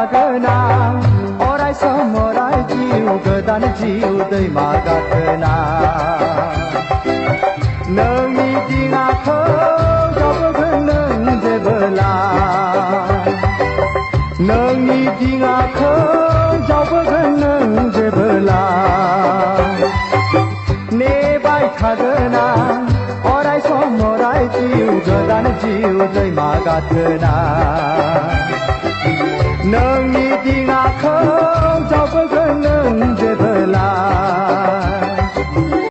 थागोना array some array जिउ गोदान जिउ दैमा गाथोना नोंनि दिङाखौ जावबोगोन नों जेबोला नोंनि दिङाखौ जावबोगोन नों जेबोला नेबाय थागोन आं अराय सम अराय जिउ गोदान जिउ दैमा गाथोना नोंनि दिङाखौ जावबोगोन नों जेबोला